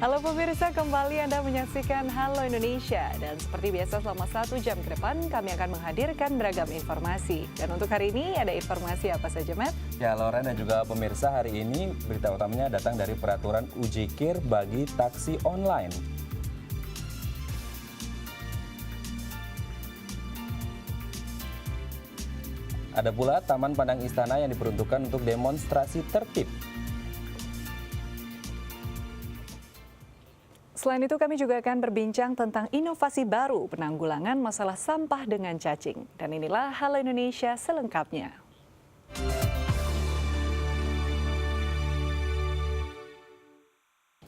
Halo pemirsa, kembali Anda menyaksikan Halo Indonesia. Dan seperti biasa selama 1 jam ke depan kami akan menghadirkan beragam informasi. Dan untuk hari ini ada informasi apa saja, Matt? Ya, Loren dan juga pemirsa, hari ini berita utamanya datang dari peraturan uji KIR bagi taksi online. Ada pula Taman Pandang Istana yang diperuntukkan untuk demonstrasi tertib. Selain itu kami juga akan berbincang tentang inovasi baru penanggulangan masalah sampah dengan cacing. Dan inilah Halo Indonesia selengkapnya.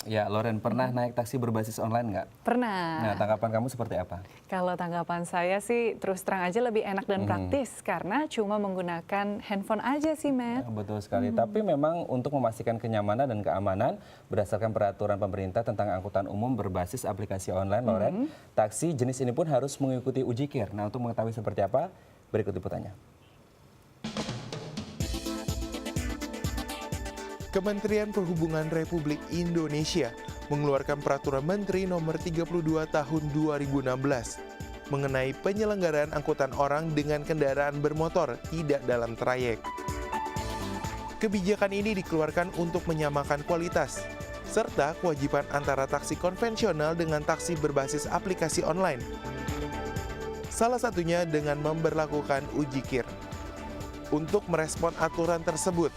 Ya, Loren, pernah naik taksi berbasis online nggak? Pernah. Nah, tanggapan kamu seperti apa? Kalau tanggapan saya sih terus terang aja lebih enak dan praktis karena cuma menggunakan handphone aja sih, Matt. Ya, betul sekali. Tapi memang untuk memastikan kenyamanan dan keamanan berdasarkan peraturan pemerintah tentang angkutan umum berbasis aplikasi online, Loren, taksi jenis ini pun harus mengikuti uji KIR. Nah, untuk mengetahui seperti apa, berikut liputannya. Kementerian Perhubungan Republik Indonesia mengeluarkan Peraturan Menteri Nomor 32 Tahun 2016 mengenai penyelenggaraan angkutan orang dengan kendaraan bermotor tidak dalam trayek. Kebijakan ini dikeluarkan untuk menyamakan kualitas serta kewajiban antara taksi konvensional dengan taksi berbasis aplikasi online. Salah satunya dengan memberlakukan uji KIR. Untuk merespon aturan tersebut,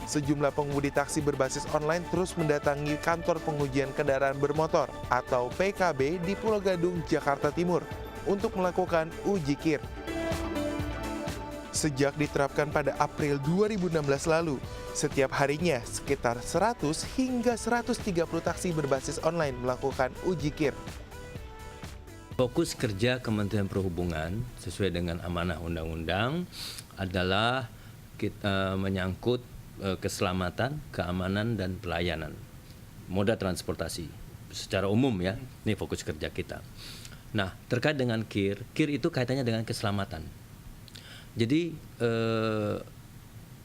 sejumlah pengemudi taksi berbasis online terus mendatangi kantor pengujian kendaraan bermotor atau PKB di Pulau Gadung, Jakarta Timur untuk melakukan uji KIR. Sejak diterapkan pada April 2016 lalu, setiap harinya sekitar 100 hingga 130 taksi berbasis online melakukan uji KIR. Fokus kerja Kementerian Perhubungan sesuai dengan amanah undang-undang adalah kita menyangkut keselamatan, keamanan, dan pelayanan moda transportasi secara umum ya. Ini fokus kerja kita. Nah, terkait dengan KIR, KIR itu kaitannya dengan keselamatan. Jadi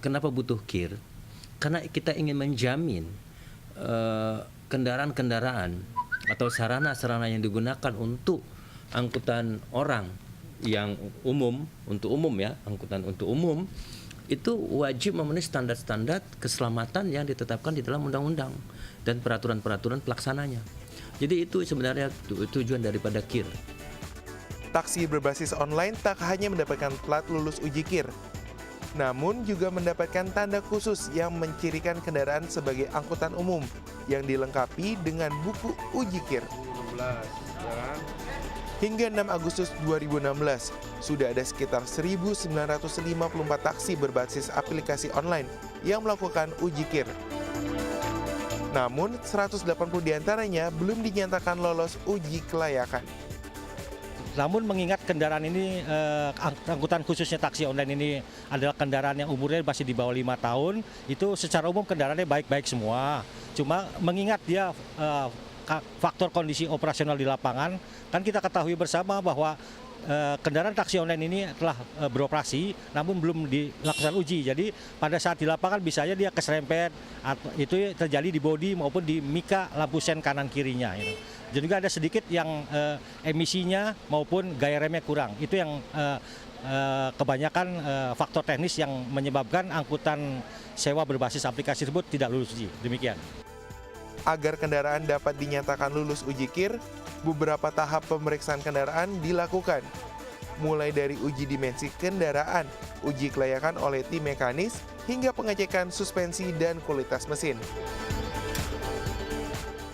kenapa butuh KIR? Karena kita ingin menjamin kendaraan-kendaraan atau sarana-sarana yang digunakan untuk angkutan orang yang umum, untuk umum ya, angkutan untuk umum, itu wajib memenuhi standar-standar keselamatan yang ditetapkan di dalam undang-undang dan peraturan-peraturan pelaksananya. Jadi itu sebenarnya tujuan daripada KIR. Taksi berbasis online tak hanya mendapatkan plat lulus uji KIR, namun juga mendapatkan tanda khusus yang mencirikan kendaraan sebagai angkutan umum yang dilengkapi dengan buku uji KIR. Hingga 6 Agustus 2016, sudah ada sekitar 1.954 taksi berbasis aplikasi online yang melakukan uji KIR. Namun, 180 diantaranya belum dinyatakan lolos uji kelayakan. Namun mengingat kendaraan ini, angkutan khususnya taksi online ini adalah kendaraan yang umurnya masih di bawah 5 tahun, itu secara umum kendaraannya baik-baik semua. Cuma mengingat dia faktor kondisi operasional di lapangan, kan kita ketahui bersama bahwa kendaraan taksi online ini telah beroperasi namun belum dilakukan uji. Jadi pada saat di lapangan bisa saja dia keserempet, itu terjadi di bodi maupun di mika lampu sen kanan kirinya. Dan juga ada sedikit yang emisinya maupun gaya remnya kurang. Itu yang kebanyakan faktor teknis yang menyebabkan angkutan sewa berbasis aplikasi tersebut tidak lulus uji. Demikian. Agar kendaraan dapat dinyatakan lulus uji KIR, beberapa tahap pemeriksaan kendaraan dilakukan. Mulai dari uji dimensi kendaraan, uji kelayakan oleh tim mekanis, hingga pengecekan suspensi dan kualitas mesin.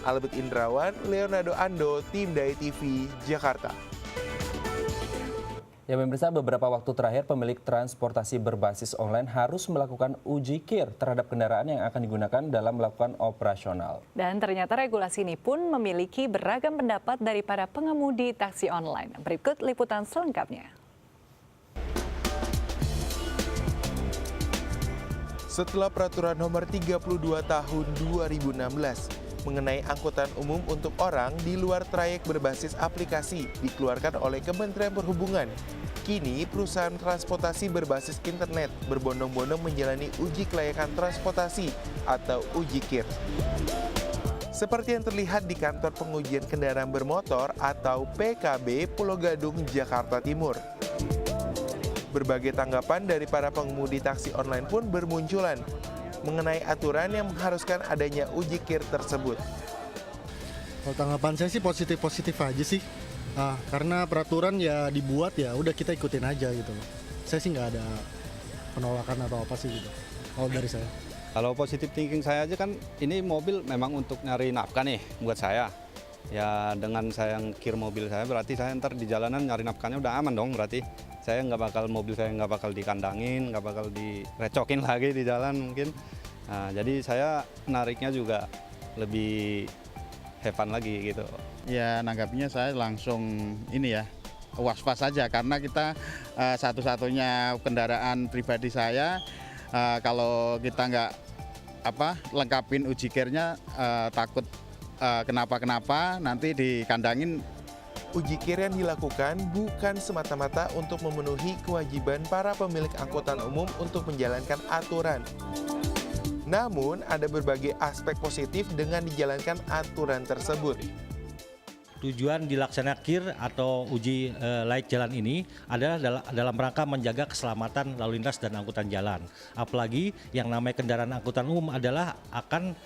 Albert Indrawan, Leonardo Ando, Tim Dai TV, Jakarta. Ya, pemirsa, beberapa waktu terakhir pemilik transportasi berbasis online harus melakukan uji KIR terhadap kendaraan yang akan digunakan dalam melakukan operasional. Dan ternyata regulasi ini pun memiliki beragam pendapat dari para pengemudi taksi online. Berikut liputan selengkapnya. Setelah Peraturan Nomor 32 Tahun 2016 mengenai angkutan umum untuk orang di luar trayek berbasis aplikasi dikeluarkan oleh Kementerian Perhubungan. Kini, perusahaan transportasi berbasis internet berbondong-bondong menjalani uji kelayakan transportasi atau uji KIR. Seperti yang terlihat di kantor pengujian kendaraan bermotor atau PKB Pulau Gadung, Jakarta Timur. Berbagai tanggapan dari para pengemudi taksi online pun bermunculan mengenai aturan yang mengharuskan adanya uji kir tersebut. Kalau tanggapan saya sih positif-positif aja sih. Karena peraturan ya dibuat ya udah kita ikutin aja gitu loh. Saya sih nggak ada penolakan atau apa sih gitu. Kalau dari saya. Kalau positif thinking saya aja kan ini mobil memang untuk nyari nafkah nih buat saya. Ya dengan saya ngkir mobil saya berarti saya ntar di jalanan nyari nafkahnya udah aman dong berarti. Mobil saya nggak bakal dikandangin, nggak bakal direcokin lagi di jalan mungkin. Nah, jadi saya nariknya juga lebih have fun lagi gitu. Ya nanggapnya saya langsung ini ya was-was saja karena kita satu-satunya kendaraan pribadi saya kalau kita nggak lengkapin uji kirnya takut kenapa-kenapa nanti dikandangin. Uji kir yang dilakukan bukan semata-mata untuk memenuhi kewajiban para pemilik angkutan umum untuk menjalankan aturan. Namun, ada berbagai aspek positif dengan dijalankan aturan tersebut. Tujuan dilaksanakan KIR atau uji layak jalan ini adalah dalam rangka menjaga keselamatan lalu lintas dan angkutan jalan. Apalagi yang namanya kendaraan angkutan umum adalah akan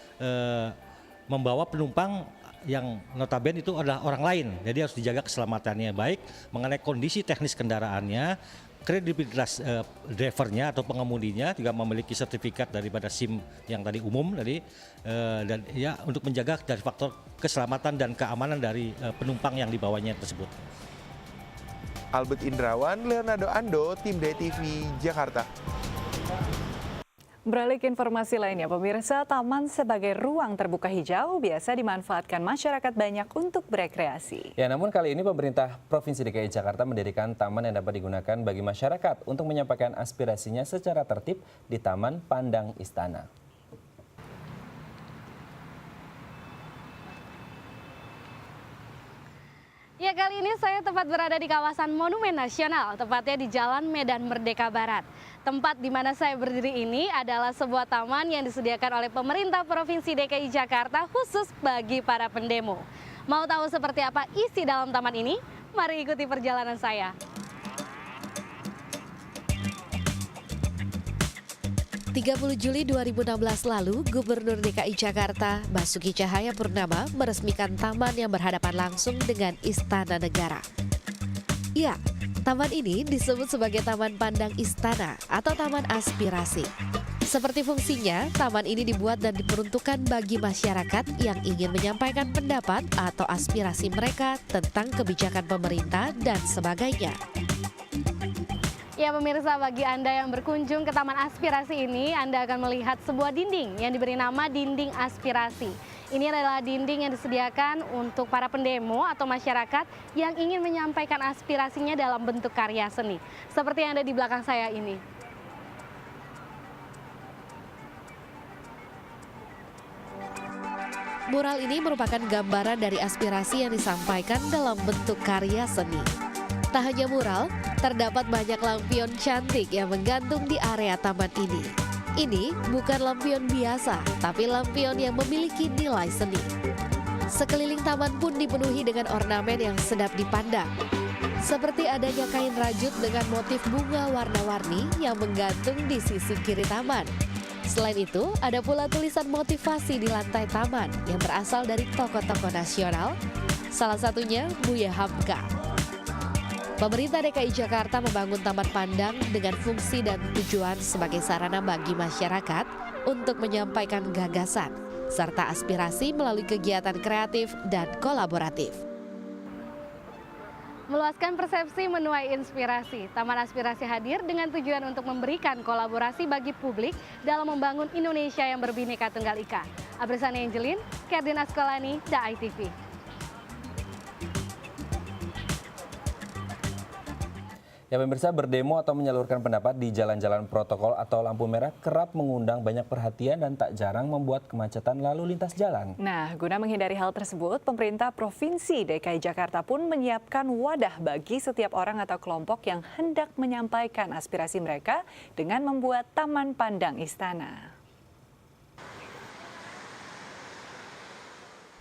membawa penumpang yang notabene itu adalah orang lain. Jadi harus dijaga keselamatannya baik mengenai kondisi teknis kendaraannya, kredibilitas drivernya atau pengemudinya juga memiliki sertifikat daripada SIM yang tadi umum tadi dan ya untuk menjaga dari faktor keselamatan dan keamanan dari penumpang yang dibawanya tersebut. Albert Indrawan, Leonardo Ando, Tim DTV, Jakarta. Beralih ke informasi lainnya, pemirsa, taman sebagai ruang terbuka hijau biasa dimanfaatkan masyarakat banyak untuk berekreasi. Ya, namun kali ini pemerintah Provinsi DKI Jakarta mendirikan taman yang dapat digunakan bagi masyarakat untuk menyampaikan aspirasinya secara tertib di Taman Pandang Istana. Ya, kali ini saya tepat berada di kawasan Monumen Nasional, tepatnya di Jalan Medan Merdeka Barat. Tempat di mana saya berdiri ini adalah sebuah taman yang disediakan oleh pemerintah Provinsi DKI Jakarta khusus bagi para pendemo. Mau tahu seperti apa isi dalam taman ini? Mari ikuti perjalanan saya. Juli 2016 lalu, Gubernur DKI Jakarta Basuki Cahayapurnama meresmikan taman yang berhadapan langsung dengan Istana Negara. Ya, taman ini disebut sebagai Taman Pandang Istana atau Taman Aspirasi. Seperti fungsinya, taman ini dibuat dan diperuntukkan bagi masyarakat yang ingin menyampaikan pendapat atau aspirasi mereka tentang kebijakan pemerintah dan sebagainya. Ya pemirsa, bagi Anda yang berkunjung ke Taman Aspirasi ini, Anda akan melihat sebuah dinding yang diberi nama Dinding Aspirasi. Ini adalah dinding yang disediakan untuk para pendemo atau masyarakat yang ingin menyampaikan aspirasinya dalam bentuk karya seni. Seperti yang ada di belakang saya ini. Mural ini merupakan gambaran dari aspirasi yang disampaikan dalam bentuk karya seni. Tak hanya mural, terdapat banyak lampion cantik yang menggantung di area taman ini. Ini bukan lampion biasa, tapi lampion yang memiliki nilai seni. Sekeliling taman pun dipenuhi dengan ornamen yang sedap dipandang. Seperti adanya kain rajut dengan motif bunga warna-warni yang menggantung di sisi kiri taman. Selain itu, ada pula tulisan motivasi di lantai taman yang berasal dari tokoh-tokoh nasional, salah satunya Buya Hamka. Pemerintah DKI Jakarta membangun Taman Pandang dengan fungsi dan tujuan sebagai sarana bagi masyarakat untuk menyampaikan gagasan serta aspirasi melalui kegiatan kreatif dan kolaboratif. Meluaskan persepsi menuai inspirasi, Taman Aspirasi hadir dengan tujuan untuk memberikan kolaborasi bagi publik dalam membangun Indonesia yang berbineka tunggal ika. Abrisani Angelin, Kerdina Skolani, DAI TV. Ya pemirsa, berdemo atau menyalurkan pendapat di jalan-jalan protokol atau lampu merah kerap mengundang banyak perhatian dan tak jarang membuat kemacetan lalu lintas jalan. Nah, guna menghindari hal tersebut, pemerintah Provinsi DKI Jakarta pun menyiapkan wadah bagi setiap orang atau kelompok yang hendak menyampaikan aspirasi mereka dengan membuat Taman Pandang Istana.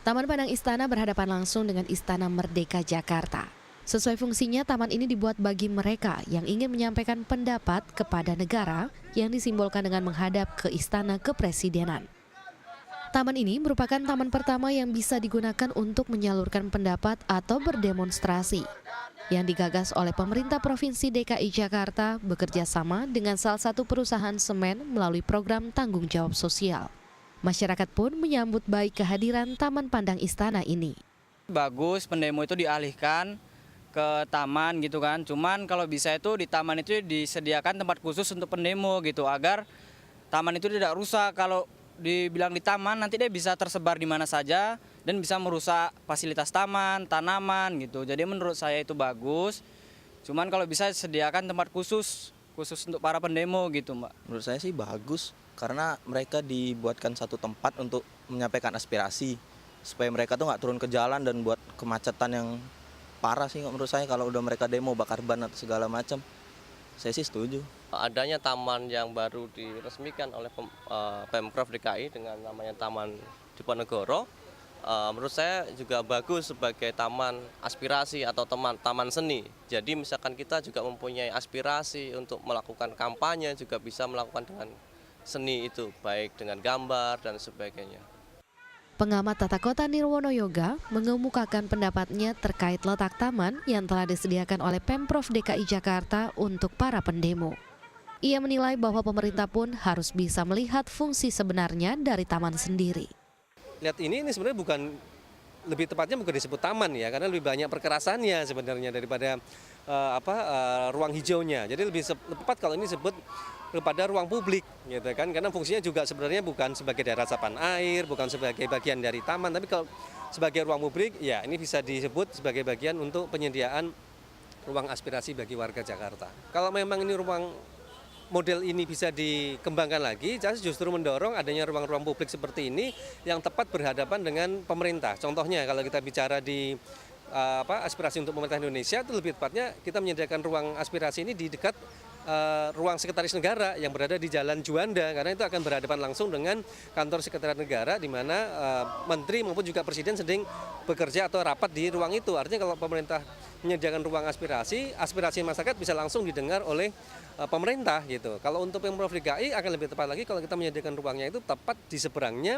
Taman Pandang Istana berhadapan langsung dengan Istana Merdeka Jakarta. Sesuai fungsinya, taman ini dibuat bagi mereka yang ingin menyampaikan pendapat kepada negara yang disimbolkan dengan menghadap ke Istana Kepresidenan. Taman ini merupakan taman pertama yang bisa digunakan untuk menyalurkan pendapat atau berdemonstrasi, yang digagas oleh pemerintah Provinsi DKI Jakarta bekerja sama dengan salah satu perusahaan semen melalui program tanggung jawab sosial. Masyarakat pun menyambut baik kehadiran Taman Pandang Istana ini. Bagus pendemo itu dialihkan ke taman gitu kan. Cuman kalau bisa itu di taman itu disediakan tempat khusus untuk pendemo gitu agar taman itu tidak rusak. Kalau dibilang di taman nanti dia bisa tersebar di mana saja dan bisa merusak fasilitas taman, tanaman gitu. Jadi menurut saya itu bagus. Cuman kalau bisa sediakan tempat khusus untuk para pendemo gitu, Mbak. Menurut saya sih bagus karena mereka dibuatkan satu tempat untuk menyampaikan aspirasi supaya mereka tuh nggak turun ke jalan dan buat kemacetan yang parah sih menurut saya. Kalau udah mereka demo bakar ban atau segala macam, saya sih setuju. Adanya taman yang baru diresmikan oleh Pemprov DKI dengan namanya Taman Diponegoro, menurut saya juga bagus sebagai taman aspirasi atau taman seni. Jadi misalkan kita juga mempunyai aspirasi untuk melakukan kampanye, juga bisa melakukan dengan seni itu, baik dengan gambar dan sebagainya. Pengamat tata kota Nirwono Yoga mengemukakan pendapatnya terkait letak taman yang telah disediakan oleh Pemprov DKI Jakarta untuk para pendemo. Ia menilai bahwa pemerintah pun harus bisa melihat fungsi sebenarnya dari taman sendiri. Lihat ini sebenarnya lebih tepatnya bukan disebut taman ya, karena lebih banyak perkerasannya sebenarnya daripada ruang hijaunya. Jadi lebih tepat kalau ini disebut pada ruang publik gitu kan, karena fungsinya juga sebenarnya bukan sebagai daerah resapan air, bukan sebagai bagian dari taman, tapi kalau sebagai ruang publik ya ini bisa disebut sebagai bagian untuk penyediaan ruang aspirasi bagi warga Jakarta. Kalau memang ini model ini bisa dikembangkan lagi, saya justru mendorong adanya ruang-ruang publik seperti ini yang tepat berhadapan dengan pemerintah. Contohnya kalau kita bicara di aspirasi untuk pemerintah Indonesia, itu lebih tepatnya kita menyediakan ruang aspirasi ini di dekat ruang sekretaris negara yang berada di Jalan Juanda, karena itu akan berhadapan langsung dengan kantor sekretariat negara di mana menteri maupun juga presiden sedang bekerja atau rapat di ruang itu. Artinya kalau pemerintah menyediakan ruang aspirasi masyarakat bisa langsung didengar oleh pemerintah gitu. Kalau untuk Pemprov DKI akan lebih tepat lagi kalau kita menyediakan ruangnya itu tepat di seberangnya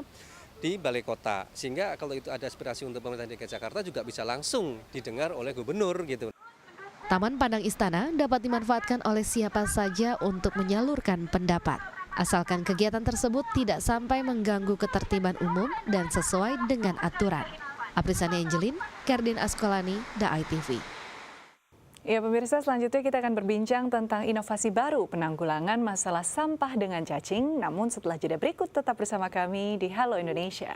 di balai kota, sehingga kalau itu ada aspirasi untuk pemerintah DKI Jakarta juga bisa langsung didengar oleh gubernur gitu. Taman Pandang Istana dapat dimanfaatkan oleh siapa saja untuk menyalurkan pendapat, asalkan kegiatan tersebut tidak sampai mengganggu ketertiban umum dan sesuai dengan aturan. Aprisani Angelin, Kardin Askolani, DAI TV. Ya pemirsa, selanjutnya kita akan berbincang tentang inovasi baru penanggulangan masalah sampah dengan cacing. Namun setelah jeda berikut, tetap bersama kami di Halo Indonesia.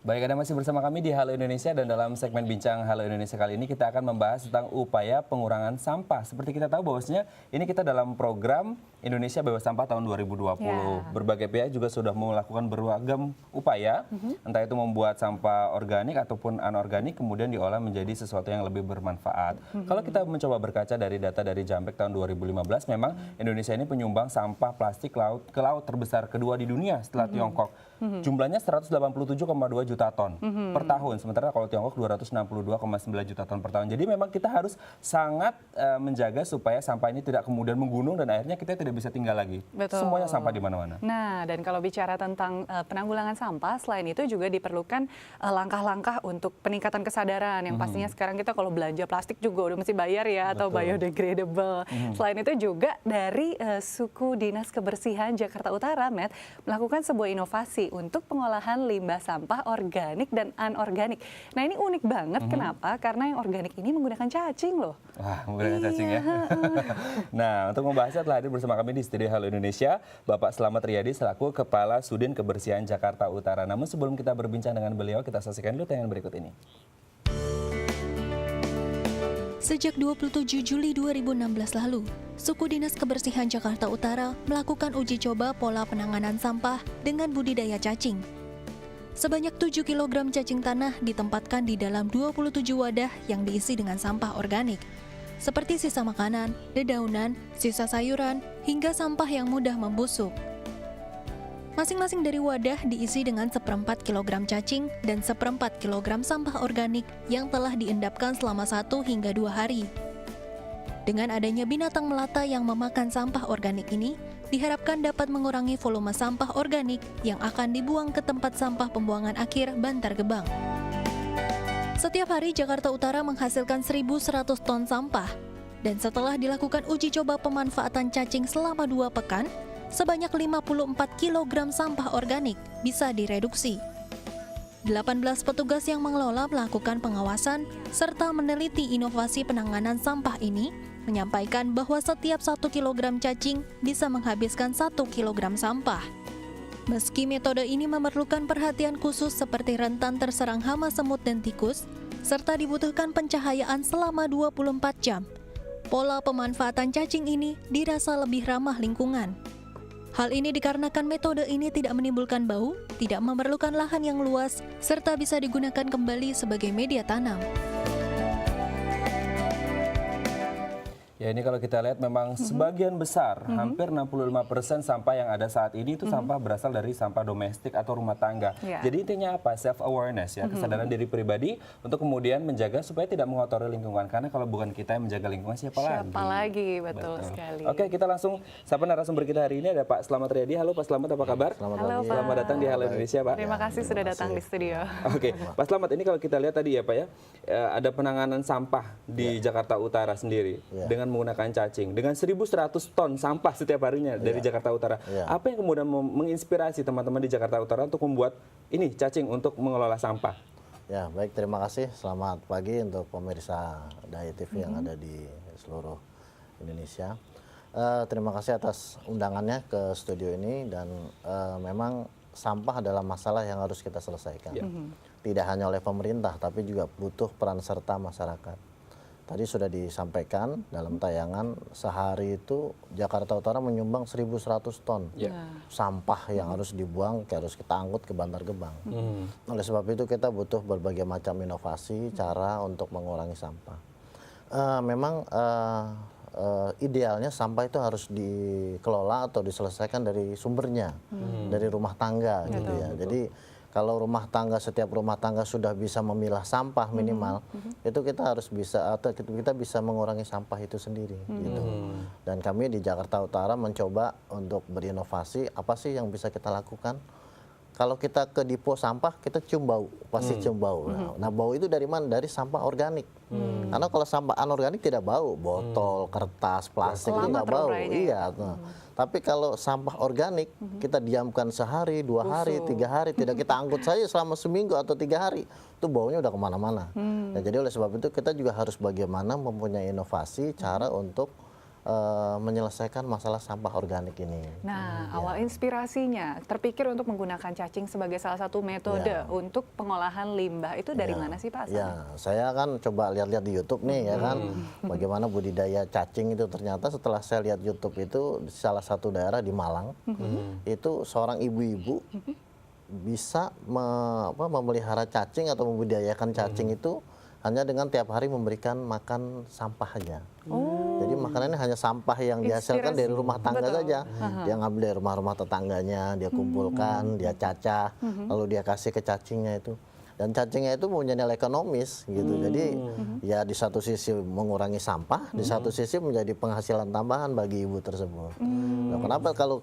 Baik, Anda masih bersama kami di Halo Indonesia, dan dalam segmen Bincang Halo Indonesia kali ini kita akan membahas tentang upaya pengurangan sampah. Seperti kita tahu bahwasanya ini kita dalam program Indonesia Bebas Sampah tahun 2020. Berbagai pihak juga sudah melakukan beragam upaya, entah itu membuat sampah organik ataupun anorganik kemudian diolah menjadi sesuatu yang lebih bermanfaat. Kalau kita mencoba berkaca dari data dari Jambek tahun 2015, memang Indonesia ini penyumbang sampah plastik ke laut terbesar kedua di dunia setelah Tiongkok. Jumlahnya 187,2 juta ton per tahun, sementara kalau Tiongkok 262,9 juta ton per tahun. Jadi memang kita harus sangat menjaga supaya sampah ini tidak kemudian menggunung dan akhirnya kita tidak bisa tinggal lagi. Betul. Semuanya sampah di mana-mana. Nah, dan kalau bicara tentang penanggulangan sampah, selain itu juga diperlukan langkah-langkah untuk peningkatan kesadaran. Yang pastinya sekarang kita kalau belanja plastik juga udah mesti bayar ya, atau biodegradable. Selain itu juga dari Suku Dinas Kebersihan Jakarta Utara, Matt, melakukan sebuah inovasi untuk pengolahan limbah sampah organik dan anorganik. Nah ini unik banget, kenapa? Karena yang organik ini menggunakan cacing loh. Wah, menggunakan cacing ya. Nah, untuk membahasnya telah hadir bersama kami di studio Halo Indonesia, Bapak Slamet Riyadi selaku Kepala Sudin Kebersihan Jakarta Utara. Namun sebelum kita berbincang dengan beliau, kita saksikan dulu tayangan berikut ini. Sejak 27 Juli 2016 lalu, Suku Dinas Kebersihan Jakarta Utara melakukan uji coba pola penanganan sampah dengan budidaya cacing. Sebanyak 7 kg cacing tanah ditempatkan di dalam 27 wadah yang diisi dengan sampah organik, seperti sisa makanan, dedaunan, sisa sayuran, hingga sampah yang mudah membusuk. Masing-masing dari wadah diisi dengan 1/4 kilogram cacing dan 1/4 kilogram sampah organik yang telah diendapkan selama 1 hingga 2 hari. Dengan adanya binatang melata yang memakan sampah organik ini, diharapkan dapat mengurangi volume sampah organik yang akan dibuang ke tempat sampah pembuangan akhir Bantar Gebang. Setiap hari Jakarta Utara menghasilkan 1.100 ton sampah, dan setelah dilakukan uji coba pemanfaatan cacing selama 2 pekan, sebanyak 54 kg sampah organik bisa direduksi. 18 petugas yang mengelola melakukan pengawasan serta meneliti inovasi penanganan sampah ini menyampaikan bahwa setiap 1 kg cacing bisa menghabiskan 1 kg sampah. Meski metode ini memerlukan perhatian khusus seperti rentan terserang hama semut dan tikus, serta dibutuhkan pencahayaan selama 24 jam, pola pemanfaatan cacing ini dirasa lebih ramah lingkungan. Hal ini dikarenakan metode ini tidak menimbulkan bau, tidak memerlukan lahan yang luas, serta bisa digunakan kembali sebagai media tanam. Ya, ini kalau kita lihat memang sebagian besar, hampir 65% sampah yang ada saat ini itu sampah berasal dari sampah domestik atau rumah tangga. Jadi intinya apa? Self-awareness ya, kesadaran diri pribadi untuk kemudian menjaga supaya tidak mengotori lingkungan. Karena kalau bukan kita yang menjaga lingkungan, siapa lagi? Siapa lagi, betul sekali. Oke, kita langsung sapa narasumber kita hari ini ada Pak Slamet Riyadi. Halo Pak Slamet, apa kabar? Halo, Pak. Selamat datang di Halo Indonesia, Pak. Terima kasih sudah datang di studio. Oke, Pak Slamet, ini kalau kita lihat tadi ya Pak ya, ada penanganan sampah di Jakarta Utara sendiri dengan menggunakan cacing. Dengan 1.100 ton sampah setiap harinya dari Jakarta Utara. Apa yang kemudian menginspirasi teman-teman di Jakarta Utara untuk membuat ini cacing untuk mengelola sampah? Ya, baik, terima kasih. Selamat pagi untuk pemirsa Daya TV yang ada di seluruh Indonesia. Terima kasih atas undangannya ke studio ini, dan memang sampah adalah masalah yang harus kita selesaikan. Tidak hanya oleh pemerintah, tapi juga butuh peran serta masyarakat. Tadi sudah disampaikan dalam tayangan, sehari itu Jakarta Utara menyumbang 1.100 ton sampah yang harus dibuang, harus kita angkut ke Bantar Gebang. Oleh sebab itu kita butuh berbagai macam inovasi, cara untuk mengurangi sampah. Memang idealnya sampah itu harus dikelola atau diselesaikan dari sumbernya, dari rumah tangga gitu ya. Jadi kalau rumah tangga, setiap rumah tangga sudah bisa memilah sampah minimal, itu kita harus bisa, atau kita bisa mengurangi sampah itu sendiri. Gitu. Dan kami di Jakarta Utara mencoba untuk berinovasi, apa sih yang bisa kita lakukan? Kalau kita ke depo sampah, kita cium bau, pasti cium bau. Nah, bau itu dari mana? Dari sampah organik. Karena kalau sampah anorganik tidak bau, botol, kertas, plastik itu nggak bau. Iya. Tapi kalau sampah organik, kita diamkan sehari, 2 hari, 3 hari, tidak kita angkut saja selama seminggu atau 3 hari, itu baunya udah kemana-mana. Nah, jadi oleh sebab itu kita juga harus bagaimana mempunyai inovasi, cara untuk menyelesaikan masalah sampah organik ini. Nah, awal inspirasinya terpikir untuk menggunakan cacing sebagai salah satu metode untuk pengolahan limbah itu dari mana sih Pak? Ya, saya kan coba lihat-lihat di YouTube nih ya kan, bagaimana budidaya cacing itu. Ternyata setelah saya lihat YouTube itu di salah satu daerah di Malang, itu seorang ibu-ibu bisa memelihara cacing atau membudidayakan cacing itu hanya dengan tiap hari memberikan makan sampah aja. Jadi makanannya hanya sampah yang dihasilkan dari rumah tangga saja. Dia ngambil dari rumah-rumah tetangganya, dia kumpulkan, dia cacah, lalu dia kasih ke cacingnya itu. Dan cacingnya itu punya nilai ekonomis gitu. Jadi ya di satu sisi mengurangi sampah, di satu sisi menjadi penghasilan tambahan bagi ibu tersebut. Nah, kenapa kalau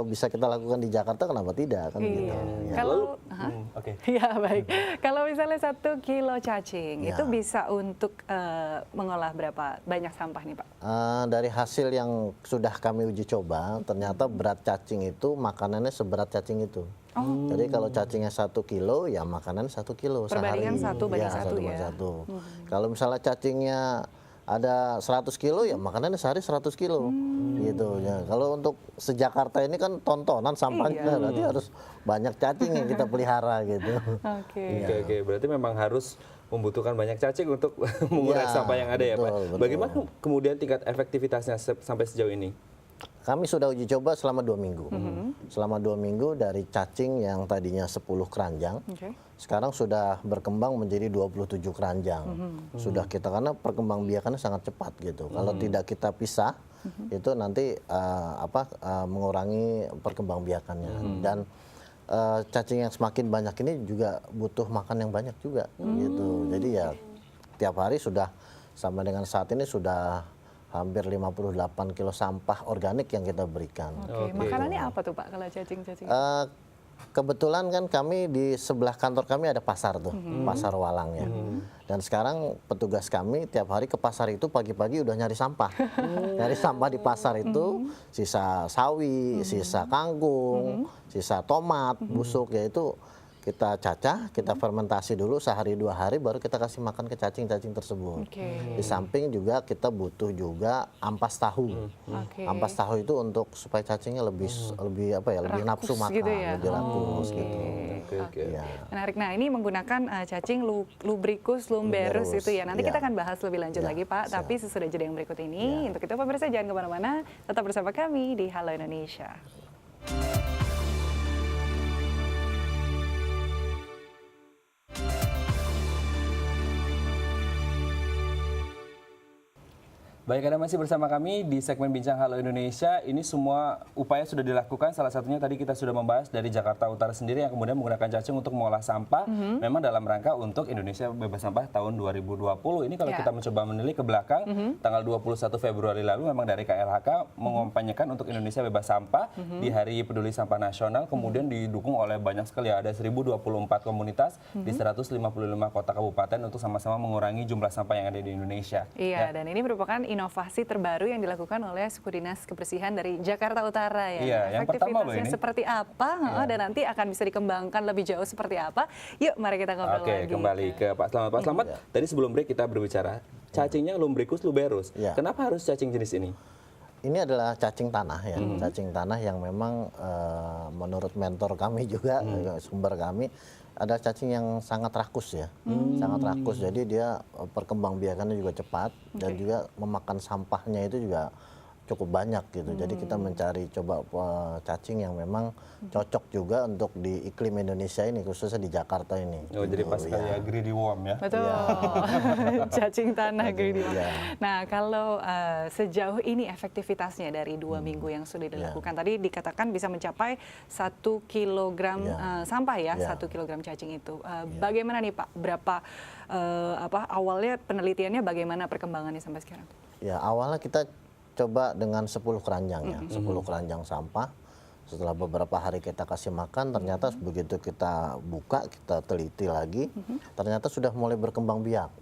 bisa kita lakukan di Jakarta, kenapa tidak kan gitu. Ya. Kalau ya baik. Kalau misalnya 1 kilo cacing itu bisa untuk mengolah berapa banyak sampah nih Pak? Dari hasil yang sudah kami uji coba, ternyata berat cacing itu makanannya seberat cacing itu. Jadi kalau cacingnya 1 kilo, ya makanan 1 kilo sehari. Perbandingan 1 banding 1 ya. Kalau misalnya cacingnya ada 100 kilo, ya makanannya sehari 100 kilo. Gitu ya. Kalau untuk se-Jakarta ini kan tontonan sampahnya, berarti harus banyak cacing yang kita pelihara gitu. Oke, berarti memang harus membutuhkan banyak cacing untuk mengurangi sampah yang ada ya Pak. Bagaimana kemudian tingkat efektivitasnya sampai sejauh ini? Kami sudah uji coba selama 2 minggu. Selama 2 minggu dari cacing yang tadinya 10 keranjang, sekarang sudah berkembang menjadi 27 keranjang. Sudah kita, karena perkembangbiakannya sangat cepat gitu. Kalau tidak kita pisah, itu nanti mengurangi perkembangbiakannya. Dan cacing yang semakin banyak ini juga butuh makan yang banyak juga gitu. Jadi ya tiap hari sudah, sama dengan saat ini sudah hampir 58 kilo sampah organik yang kita berikan. Makanannya apa tuh Pak kalau cacing-cacing? Kebetulan kan kami di sebelah kantor kami ada pasar tuh, pasar Walang ya. Dan sekarang petugas kami tiap hari ke pasar itu pagi-pagi udah nyari sampah. Nyari sampah di pasar itu, sisa sawi, sisa kangkung, sisa tomat, busuk, yaitu kita cacah, kita fermentasi dulu sehari 2 hari, baru kita kasih makan ke cacing-cacing tersebut. Di samping juga kita butuh juga ampas tahu. Ampas tahu itu untuk supaya cacingnya lebih lebih nafsu makan, gitu ya? lebih rakus gitu. Ya. Menarik. Nah, ini menggunakan cacing Lubricus lumberus itu ya. Nanti kita akan bahas lebih lanjut lagi Pak, tapi sesudah jeda yang berikut ini. Untuk itu pemirsa jangan kemana-mana, tetap bersama kami di Halo Indonesia. Baik, Anda masih bersama kami di segmen Bincang Halo Indonesia. Ini semua upaya sudah dilakukan, salah satunya tadi kita sudah membahas dari Jakarta Utara sendiri yang kemudian menggunakan cacing untuk mengolah sampah, memang dalam rangka untuk Indonesia bebas sampah tahun 2020. Ini kalau kita mencoba menilik ke belakang, tanggal 21 Februari lalu memang dari KLHK mengampanyekan untuk Indonesia bebas sampah di Hari Peduli Sampah Nasional, kemudian didukung oleh banyak sekali, ada 1024 komunitas di 155 kota kabupaten untuk sama-sama mengurangi jumlah sampah yang ada di Indonesia. Iya, dan ini merupakan inovasi terbaru yang dilakukan oleh Suku Dinas Kebersihan dari Jakarta Utara ya. Iya, yang pertama loh ini. Seperti apa dan nanti akan bisa dikembangkan lebih jauh seperti apa. Yuk mari kita ngobrol lagi. Oke, kembali ke Pak Slamet. Pak Slamet, tadi sebelum break kita berbicara cacingnya Lumbricus luberus. Kenapa harus cacing jenis ini? Ini adalah cacing tanah ya, cacing tanah yang memang menurut mentor kami juga, sumber kami, ada cacing yang sangat rakus ya, sangat rakus. Jadi dia perkembangbiakannya juga cepat dan juga memakan sampahnya itu juga cukup banyak gitu. Jadi kita mencari coba cacing yang memang cocok juga untuk di iklim Indonesia ini, khususnya di Jakarta ini. Oh, jadi pas kayak greedy worm ya? Betul, cacing tanah greedy worm. Nah, kalau sejauh ini efektivitasnya dari 2 minggu yang sudah dilakukan, tadi dikatakan bisa mencapai 1 kilogram sampah ya, 1 kilogram cacing itu. Bagaimana nih Pak, berapa awalnya penelitiannya, bagaimana perkembangannya sampai sekarang? Ya, awalnya kita coba dengan 10 keranjang ya, 10 keranjang sampah. Setelah beberapa hari kita kasih makan, ternyata begitu kita buka, kita teliti lagi, ternyata sudah mulai berkembang biak.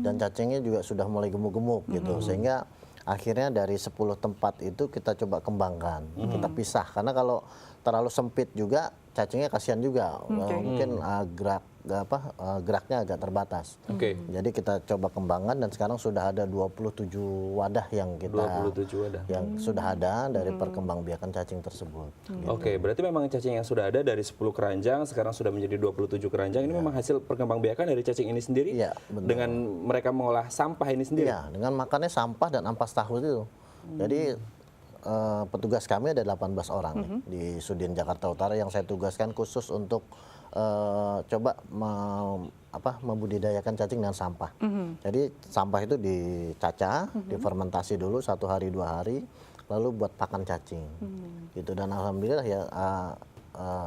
Dan cacingnya juga sudah mulai gemuk-gemuk gitu. Sehingga akhirnya dari 10 tempat itu kita coba kembangkan, kita pisah. Karena kalau terlalu sempit juga, cacingnya kasihan juga. Mungkin geraknya agak terbatas. Jadi kita coba kembangkan dan sekarang sudah ada 27 wadah yang kita sudah ada dari perkembangbiakan cacing tersebut. Oke, berarti memang cacing yang sudah ada dari 10 keranjang sekarang sudah menjadi 27 keranjang. Ini memang hasil perkembangbiakan dari cacing ini sendiri? Iya, betul. Dengan mereka mengolah sampah ini sendiri? Iya, dengan makannya sampah dan ampas tahu itu. Jadi petugas kami ada 18 orang di Sudin Jakarta Utara yang saya tugaskan khusus untuk coba membudidayakan cacing dan sampah. Jadi sampah itu dicacah, difermentasi dulu 1 hari 2 hari, lalu buat pakan cacing. Gitu. Dan alhamdulillah ya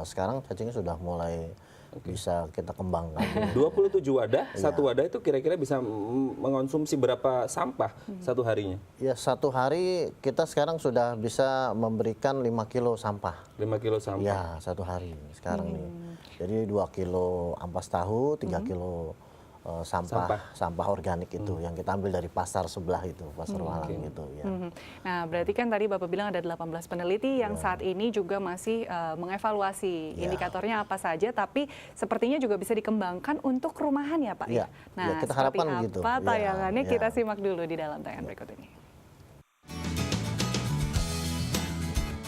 sekarang cacingnya sudah mulai bisa kita kembangkan. 27 wadah, satu wadah itu kira-kira bisa mengonsumsi berapa sampah satu harinya? Ya, 1 hari kita sekarang sudah bisa memberikan 5 kilo sampah. 5 kilo sampah? Ya, 1 hari sekarang nih. Jadi 2 kilo ampas tahu, 3 kilo sampah organik itu yang kita ambil dari pasar sebelah itu, pasar Walang gitu ya. Nah, berarti kan tadi Bapak bilang ada 18 peneliti yang saat ini juga masih mengevaluasi indikatornya apa saja, tapi sepertinya juga bisa dikembangkan untuk rumahan ya Pak ya. Nah, kita seperti harapkan apa gitu. tayangannya kita simak dulu di dalam tayangan berikut ini.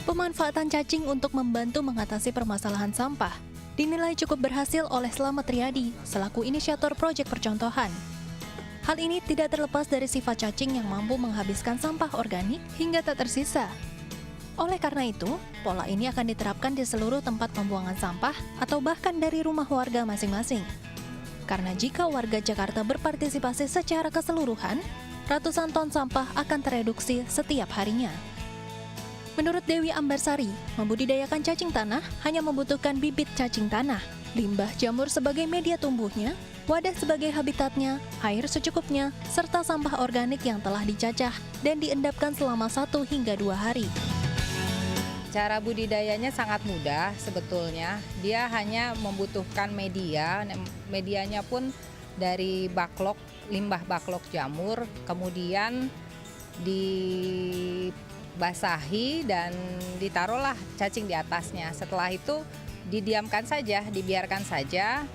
Pemanfaatan cacing untuk membantu mengatasi permasalahan sampah dinilai cukup berhasil oleh Slamet Riyadi selaku inisiator proyek percontohan. Hal ini tidak terlepas dari sifat cacing yang mampu menghabiskan sampah organik hingga tak tersisa. Oleh karena itu, pola ini akan diterapkan di seluruh tempat pembuangan sampah atau bahkan dari rumah warga masing-masing. Karena jika warga Jakarta berpartisipasi secara keseluruhan, ratusan ton sampah akan tereduksi setiap harinya. Menurut Dewi Ambarsari, membudidayakan cacing tanah hanya membutuhkan bibit cacing tanah, limbah jamur sebagai media tumbuhnya, wadah sebagai habitatnya, air secukupnya, serta sampah organik yang telah dicacah dan diendapkan selama 1 hingga 2 hari. Cara budidayanya sangat mudah sebetulnya. Dia hanya membutuhkan media. Medianya pun dari baklok, limbah baklok jamur, kemudian dibasahi dan ditaruhlah cacing di atasnya. Setelah itu didiamkan saja, dibiarkan saja,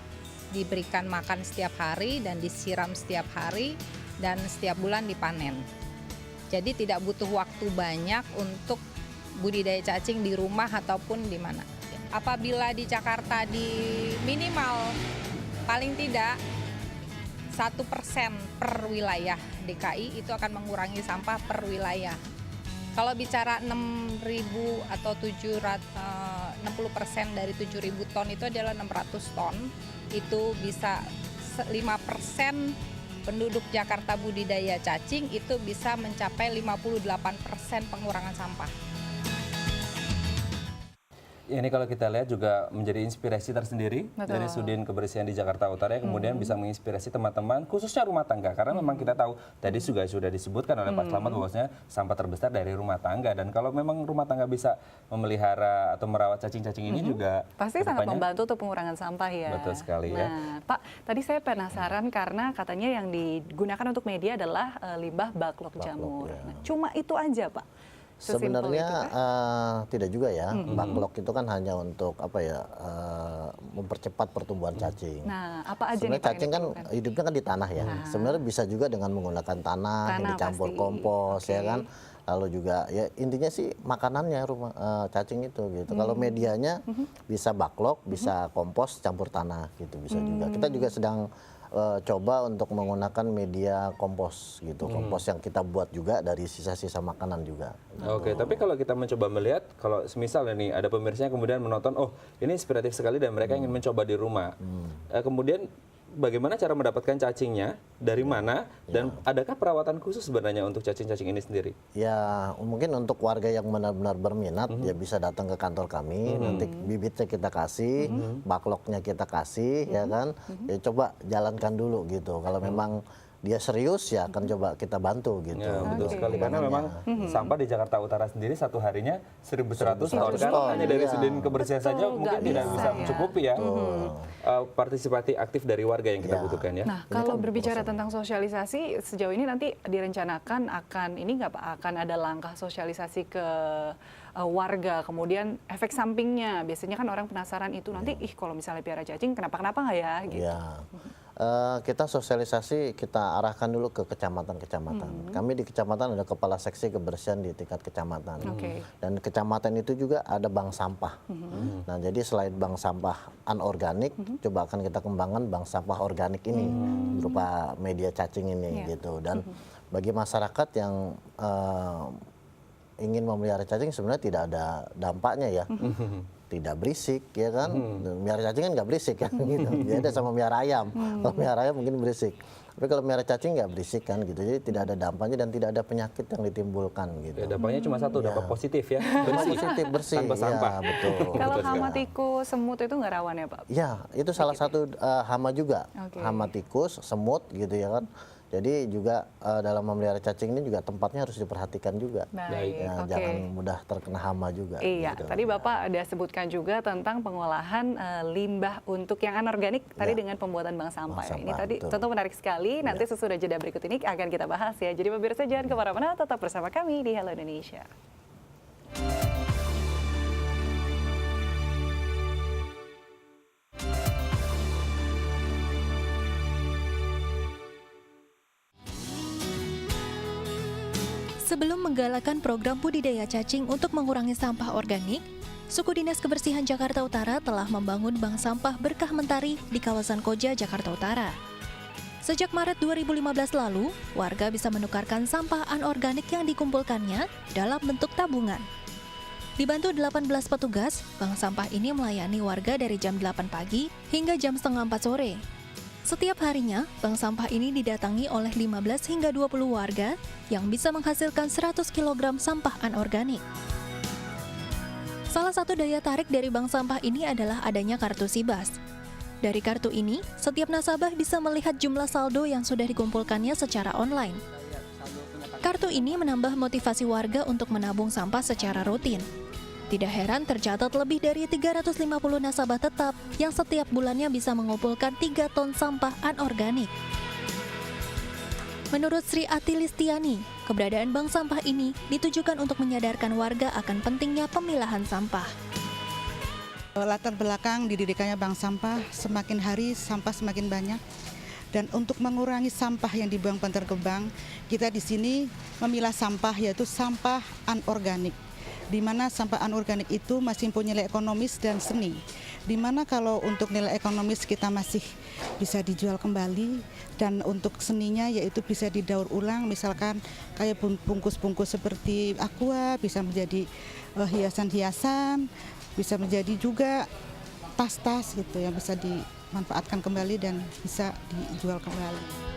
diberikan makan setiap hari dan disiram setiap hari dan setiap bulan dipanen. Jadi tidak butuh waktu banyak untuk budidaya cacing di rumah ataupun di mana. Apabila di Jakarta di minimal paling tidak 1% per wilayah DKI itu akan mengurangi sampah per wilayah. Kalau bicara 6.000 atau 60% dari 7.000 ton itu adalah 600 ton. Itu bisa 5% penduduk Jakarta budidaya cacing itu bisa mencapai 58% pengurangan sampah. Ini kalau kita lihat juga menjadi inspirasi tersendiri dari Sudin Kebersihan di Jakarta Utara yang kemudian bisa menginspirasi teman-teman khususnya rumah tangga karena memang kita tahu tadi juga sudah disebutkan oleh Pak Slamet bahwasanya sampah terbesar dari rumah tangga dan kalau memang rumah tangga bisa memelihara atau merawat cacing-cacing ini juga pasti sangat membantu untuk pengurangan sampah ya. Betul sekali ya. Nah, Pak, tadi saya penasaran karena katanya yang digunakan untuk media adalah limbah baklok jamur. Ya. Nah, cuma itu aja, Pak. Sebenarnya tidak juga ya. Baklok itu kan hanya untuk mempercepat pertumbuhan cacing. Nah, apa aja sebenarnya nih Pak cacing kan hidupnya kan di tanah ya. Sebenarnya bisa juga dengan menggunakan tanah yang dicampur kompos ya kan. Lalu juga ya intinya sih makanannya cacing itu gitu. Kalau medianya bisa baklok, bisa kompos campur tanah gitu bisa juga. Kita juga sedang coba untuk menggunakan media kompos gitu, kompos yang kita buat juga dari sisa-sisa makanan juga. Oke, tapi kalau kita mencoba melihat, kalau misalnya nih ada pemirsa yang kemudian menonton, oh ini inspiratif sekali dan mereka ingin mencoba di rumah, kemudian bagaimana cara mendapatkan cacingnya, dari mana, dan adakah perawatan khusus sebenarnya untuk cacing-cacing ini sendiri? Ya, mungkin untuk warga yang benar-benar berminat, ya bisa datang ke kantor kami, nanti bibitnya kita kasih, bakloknya kita kasih, ya kan, ya coba jalankan dulu gitu. Kalau memang dia serius ya akan coba kita bantu gitu. Ya, betul sekali karena memang sampah di Jakarta Utara sendiri satu harinya 1.100 ton kan hanya dari Sudin Kebersihan saja mungkin tidak bisa mencukupi ya. Partisipasi aktif dari warga yang kita butuhkan ya. Nah, kalau berbicara tentang sosialisasi sejauh ini nanti direncanakan akan ini nggak Pak akan ada langkah sosialisasi ke warga, kemudian efek sampingnya biasanya kan orang penasaran itu nanti kalau misalnya piara cacing kenapa nggak ya gitu. Kita sosialisasi, kita arahkan dulu ke kecamatan-kecamatan. Kami di kecamatan ada kepala seksi kebersihan di tingkat kecamatan. Dan kecamatan itu juga ada bank sampah. Nah, jadi selain bank sampah anorganik, coba akan kita kembangkan bank sampah organik ini berupa media cacing ini gitu. Dan bagi masyarakat yang ingin memelihara cacing sebenarnya tidak ada dampaknya ya. Tidak berisik ya kan, miara cacing kan nggak berisik kan gitu. Beda sama miara ayam. Kalau miara ayam mungkin berisik. Tapi kalau miara cacing nggak berisik kan gitu. Jadi tidak ada dampaknya dan tidak ada penyakit yang ditimbulkan gitu. Ya, dampaknya cuma satu, dampak positif ya. Positif, bersih. Tanpa sampah. Ya, betul. Kalau hama tikus, semut itu nggak rawan ya Pak? Ya, itu salah satu hama juga. Hama tikus, semut gitu ya kan. Jadi juga dalam memelihara cacing ini juga tempatnya harus diperhatikan juga. Jangan mudah terkena hama juga. Iya, gitu. tadi Bapak ada sebutkan juga tentang pengolahan limbah untuk yang anorganik tadi dengan pembuatan bank sampah. Ini tadi tentu menarik sekali. Nanti sesudah jeda berikut ini akan kita bahas ya. Jadi pemirsa jangan kemana-mana, tetap bersama kami di Hello Indonesia. Sebelum menggalakkan program budidaya cacing untuk mengurangi sampah organik, Suku Dinas Kebersihan Jakarta Utara telah membangun bank sampah Berkah Mentari di kawasan Koja, Jakarta Utara. Sejak Maret 2015 lalu, warga bisa menukarkan sampah anorganik yang dikumpulkannya dalam bentuk tabungan. Dibantu 18 petugas, bank sampah ini melayani warga dari jam 8 pagi hingga jam setengah 4 sore. Setiap harinya, bank sampah ini didatangi oleh 15 hingga 20 warga yang bisa menghasilkan 100 kg sampah anorganik. Salah satu daya tarik dari bank sampah ini adalah adanya kartu Sibas. Dari kartu ini, setiap nasabah bisa melihat jumlah saldo yang sudah dikumpulkannya secara online. Kartu ini menambah motivasi warga untuk menabung sampah secara rutin. Tidak heran tercatat lebih dari 350 nasabah tetap yang setiap bulannya bisa mengumpulkan 3 ton sampah anorganik. Menurut Sri Ati Listiani, keberadaan bank sampah ini ditujukan untuk menyadarkan warga akan pentingnya pemilahan sampah. Latar belakang didirikannya bank sampah, semakin hari sampah semakin banyak. Dan untuk mengurangi sampah yang dibuang Bantar Gebang, kita di sini memilah sampah yaitu sampah anorganik. Di mana sampah anorganik itu masih punya nilai ekonomis dan seni. Di mana kalau untuk nilai ekonomis kita masih bisa dijual kembali, dan untuk seninya yaitu bisa didaur ulang, misalkan kayak bungkus-bungkus seperti aqua bisa menjadi hiasan-hiasan, bisa menjadi juga tas-tas gitu yang bisa dimanfaatkan kembali dan bisa dijual kembali.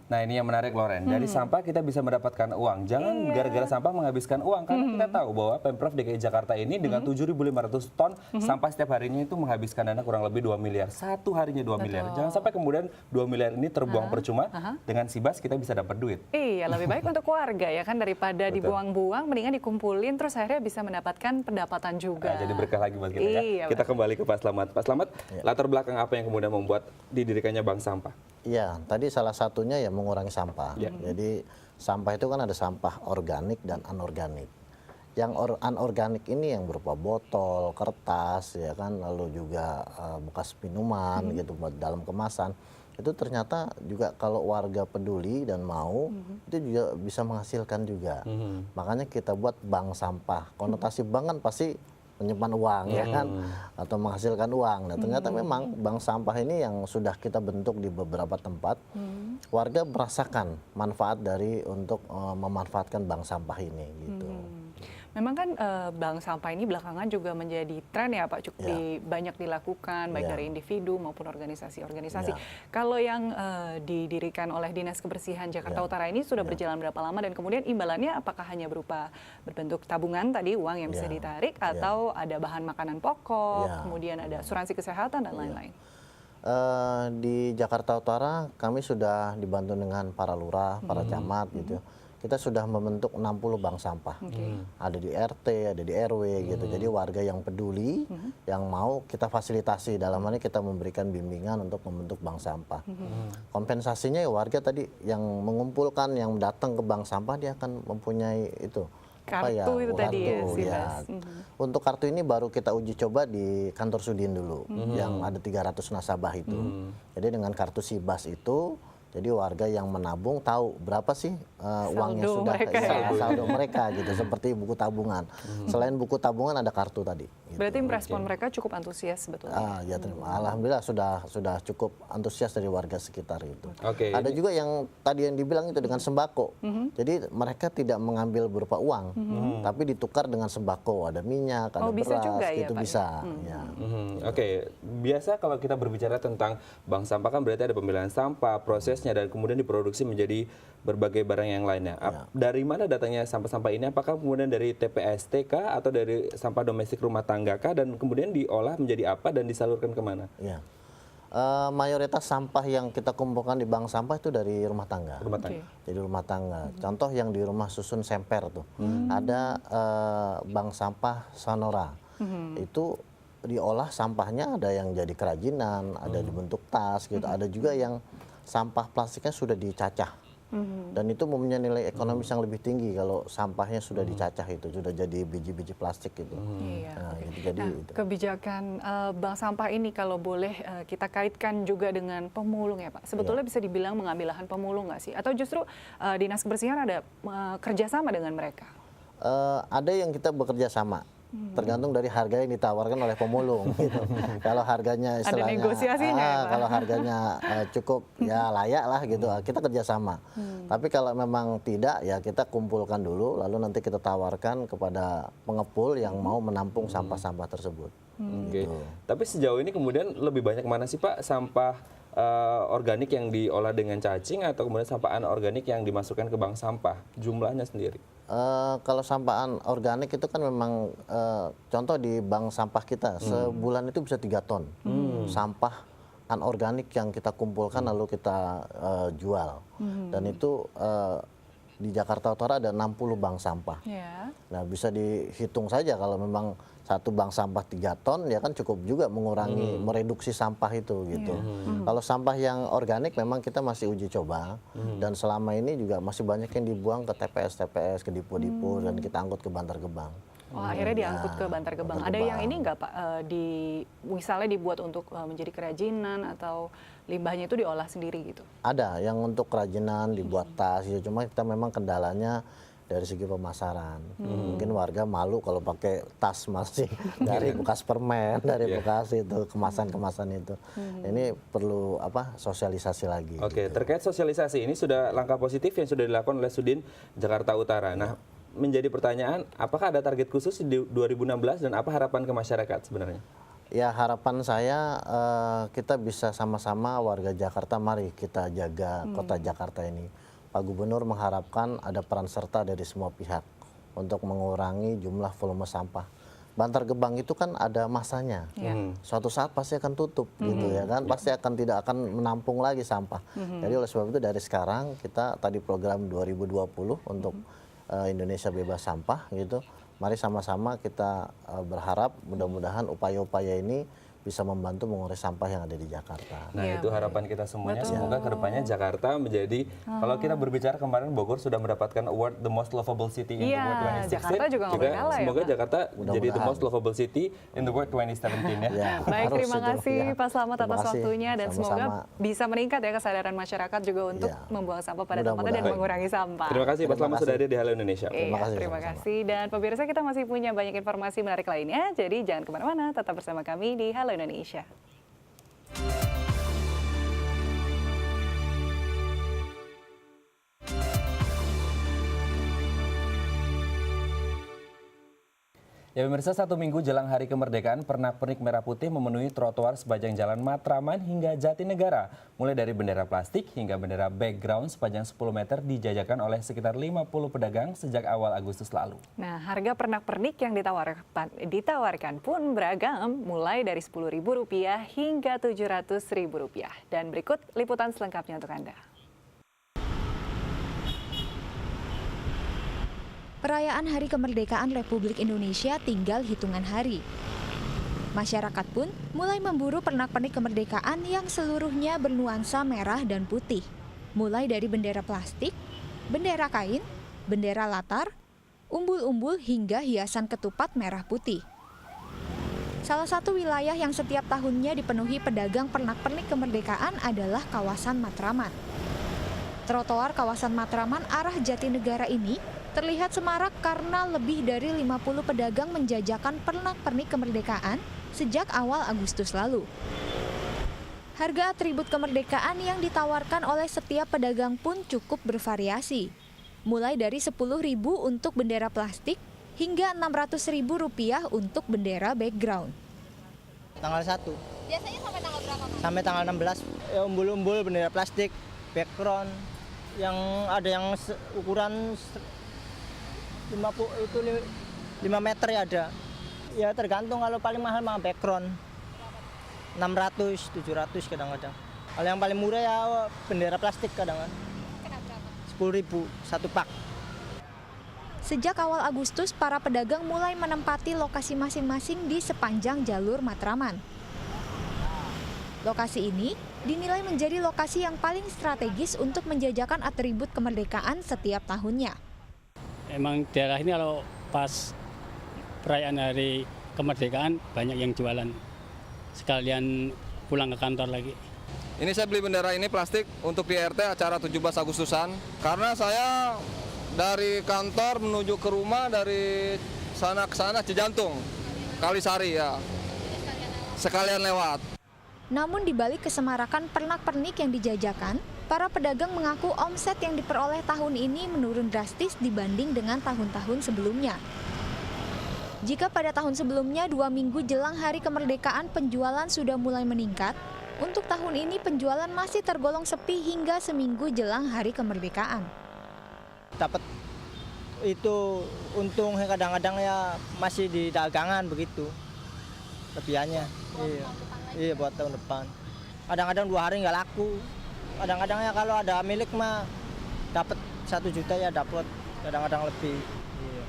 Nah ini yang menarik Loren, dari sampah kita bisa mendapatkan uang. Jangan gara-gara sampah menghabiskan uang, karena kita tahu bahwa Pemprov DKI Jakarta ini dengan 7.500 ton sampah setiap harinya itu menghabiskan dana kurang lebih 2 miliar. Satu harinya 2 miliar. Jangan sampai kemudian 2 miliar ini terbuang percuma, dengan Sibas kita bisa dapat duit. Iya, lebih baik untuk warga ya kan, daripada dibuang-buang, mendingan dikumpulin terus akhirnya bisa mendapatkan pendapatan juga. Nah, jadi berkah lagi buat kita ya. Kita kembali ke Pak Slamet. Pak Slamet, latar belakang apa yang kemudian membuat didirikannya bank sampah? Iya, tadi salah satunya ya mengurangi sampah. Jadi sampah itu kan ada sampah organik dan anorganik. Yang anorganik ini yang berupa botol, kertas, ya kan, lalu juga bekas minuman gitu dalam kemasan. Itu ternyata juga kalau warga peduli dan mau, itu juga bisa menghasilkan juga. Makanya kita buat bank sampah. Konotasi bank kan pasti menyimpan uang ya kan, atau menghasilkan uang. Nah ternyata memang bank sampah ini yang sudah kita bentuk di beberapa tempat, warga merasakan manfaat dari untuk memanfaatkan bank sampah ini gitu. Memang kan bank sampah ini belakangan juga menjadi tren ya Pak, cukup banyak dilakukan baik dari individu maupun organisasi-organisasi. Kalau yang didirikan oleh Dinas Kebersihan Jakarta Utara ini sudah berjalan berapa lama, dan kemudian imbalannya apakah hanya berupa berbentuk tabungan tadi, uang yang bisa ditarik, atau ada bahan makanan pokok, kemudian ada asuransi kesehatan dan lain-lain? Di Jakarta Utara kami sudah dibantu dengan para lurah, para camat gitu. Kita sudah membentuk 60 bank sampah. Ada di RT, ada di RW gitu. Jadi warga yang peduli, yang mau kita fasilitasi. Dalam hal ini kita memberikan bimbingan untuk membentuk bank sampah. Kompensasinya ya warga tadi yang mengumpulkan, yang datang ke bank sampah, dia akan mempunyai itu. Kartu itu tadi ya, Sibas. Untuk kartu ini baru kita uji coba di kantor Sudin dulu, yang ada 300 nasabah itu. Jadi dengan kartu Sibas itu, jadi warga yang menabung tahu berapa sih uang yang sudah saldo mereka gitu, seperti buku tabungan. Selain buku tabungan ada kartu tadi. Gitu. Berarti respon mereka cukup antusias sebetulnya. Ya alhamdulillah sudah cukup antusias dari warga sekitar itu. Ada juga yang tadi yang dibilang itu dengan sembako. Jadi mereka tidak mengambil berupa uang, tapi ditukar dengan sembako. Ada minyak, ada beras, juga, itu ya, bisa. Biasa kalau kita berbicara tentang bank sampah kan berarti ada pemilihan sampah, prosesnya, dan kemudian diproduksi menjadi berbagai barang yang lainnya. Dari mana datangnya sampah-sampah ini? Apakah kemudian dari TPST kah, atau dari sampah domestik rumah tangga kah, dan kemudian diolah menjadi apa dan disalurkan kemana? Mayoritas sampah yang kita kumpulkan di bank sampah itu dari rumah tangga. Jadi rumah tangga. Contoh yang di rumah Susun Semper tuh, ada bank sampah Sonora. Itu diolah sampahnya, ada yang jadi kerajinan, ada dibentuk tas gitu, ada juga yang sampah plastiknya sudah dicacah, dan itu mempunyai nilai ekonomis yang lebih tinggi kalau sampahnya sudah dicacah, itu sudah jadi biji-biji plastik gitu. Kebijakan bank sampah ini kalau boleh kita kaitkan juga dengan pemulung ya Pak, sebetulnya bisa dibilang mengambil lahan pemulung nggak sih? Atau justru Dinas Kebersihan ada kerjasama dengan mereka? Ada yang kita bekerja sama. tergantung dari harga yang ditawarkan oleh pemulung. Gitu. Kalau harganya istilahnya, negosiasinya ya, Pak? kalau harganya cukup ya layak lah gitu, kita kerjasama. Tapi kalau memang tidak, ya kita kumpulkan dulu, lalu nanti kita tawarkan kepada pengepul yang mau menampung sampah-sampah tersebut. Oke. Tapi sejauh ini kemudian lebih banyak mana sih Pak sampah organik yang diolah dengan cacing atau kemudian sampah anorganik yang dimasukkan ke bank sampah? Jumlahnya sendiri? Kalau sampah organik itu kan memang contoh di bank sampah kita sebulan itu bisa 3 ton sampah anorganik yang kita kumpulkan lalu kita jual. Dan itu di Jakarta Utara ada 60 bank sampah. Nah bisa dihitung saja kalau memang satu bank sampah 3 ton ya kan cukup juga mengurangi, mereduksi sampah itu gitu. Kalau sampah yang organik memang kita masih uji coba dan selama ini juga masih banyak yang dibuang ke TPS, ke Dipo-Dipo dan kita angkut ke Bantar Gebang. Oh, akhirnya diangkut ke Bantar Gebang. Ada yang ini nggak Pak, misalnya dibuat untuk menjadi kerajinan atau limbahnya itu diolah sendiri gitu? Ada yang untuk kerajinan dibuat tas, ya, cuma kita memang kendalanya dari segi pemasaran. Mungkin warga malu kalau pakai tas masih dari bekas permen, dari bekas itu kemasan-kemasan itu. Ini perlu sosialisasi lagi. Oke, terkait sosialisasi ini sudah langkah positif yang sudah dilakukan oleh Sudin Jakarta Utara. Nah, menjadi pertanyaan, apakah ada target khusus di 2016 dan apa harapan ke masyarakat sebenarnya? Ya harapan saya kita bisa sama-sama warga Jakarta, mari kita jaga kota Jakarta ini. Pak Gubernur mengharapkan ada peran serta dari semua pihak untuk mengurangi jumlah volume sampah. Bantar Gebang itu kan ada masanya, suatu saat pasti akan tutup gitu ya kan, pasti tidak akan menampung lagi sampah. Jadi oleh sebab itu dari sekarang kita tadi program 2020 untuk Indonesia bebas sampah gitu. Mari sama-sama kita berharap mudah-mudahan upaya-upaya ini bisa membantu mengurai sampah yang ada di Jakarta. Nah itu harapan kita semuanya. Semoga kedepannya Jakarta menjadi, kalau kita berbicara kemarin Bogor sudah mendapatkan award the most lovable city in the world 2016. Jakarta juga nggak boleh kalah semoga ya, Jakarta jadi the most lovable city in the world 2017 ya. Baik, terima kasih Pak Slamet atas waktunya dan semoga bisa meningkat ya kesadaran masyarakat juga untuk membuang sampah pada tempatnya dan mengurangi sampah. Terima kasih Pak Slamet sudah hadir di Halo Indonesia. Terima kasih. Dan pemirsa kita masih punya banyak informasi menarik lainnya, jadi jangan kemana-mana, tetap bersama kami di Halo Indonesia. Ya pemirsa, 1 minggu jelang Hari Kemerdekaan, pernak-pernik merah putih memenuhi trotoar sepanjang Jalan Matraman hingga Jatinegara. Mulai dari bendera plastik hingga bendera background sepanjang 10 meter dijajakan oleh sekitar 50 pedagang sejak awal Agustus lalu. Nah, harga pernak-pernik yang ditawarkan pun beragam, mulai dari Rp10.000 hingga Rp700.000. Dan berikut liputan selengkapnya untuk Anda. Perayaan Hari Kemerdekaan Republik Indonesia tinggal hitungan hari. Masyarakat pun mulai memburu pernak-pernik kemerdekaan yang seluruhnya bernuansa merah dan putih. Mulai dari bendera plastik, bendera kain, bendera latar, umbul-umbul hingga hiasan ketupat merah putih. Salah satu wilayah yang setiap tahunnya dipenuhi pedagang pernak-pernik kemerdekaan adalah kawasan Matraman. Trotoar kawasan Matraman arah Jatinegara ini terlihat semarak karena lebih dari 50 pedagang menjajakan pernak-pernik kemerdekaan sejak awal Agustus lalu. Harga atribut kemerdekaan yang ditawarkan oleh setiap pedagang pun cukup bervariasi. Mulai dari Rp10.000 untuk bendera plastik hingga Rp600.000 untuk bendera background. Tanggal 1. Biasanya sampai tanggal berapa? Sampai tanggal 16. Ya, umbul-umbul bendera plastik, background, yang ada yang ukuran 5 meter ya ada. Ya tergantung, kalau paling mahal mah background 600, 700 kadang-kadang. Kalau yang paling murah ya bendera plastik kadang-kadang. Rp10.000 satu pak. Sejak awal Agustus, para pedagang mulai menempati lokasi masing-masing di sepanjang jalur Matraman. Lokasi ini dinilai menjadi lokasi yang paling strategis untuk menjajakan atribut kemerdekaan setiap tahunnya. Emang daerah ini kalau pas perayaan Hari Kemerdekaan banyak yang jualan, sekalian pulang ke kantor lagi. Ini saya beli bendera ini plastik untuk di RT acara 17 Agustusan, karena saya dari kantor menuju ke rumah dari sana ke sana Cijantung, Kalisari ya. Sekalian lewat. Namun di balik kesemarakan pernak-pernik yang dijajakan, para pedagang mengaku omset yang diperoleh tahun ini menurun drastis dibanding dengan tahun-tahun sebelumnya. Jika pada tahun sebelumnya 2 minggu jelang hari kemerdekaan penjualan sudah mulai meningkat, untuk tahun ini penjualan masih tergolong sepi hingga seminggu jelang hari kemerdekaan. Dapat itu untung kadang-kadang ya masih di dagangan begitu lebihannya. Iya buat tahun depan. Kadang-kadang 2 hari nggak laku. Kadang-kadang ya kalau ada milik mah dapat 1 juta ya dapat. Kadang-kadang lebih. Iya.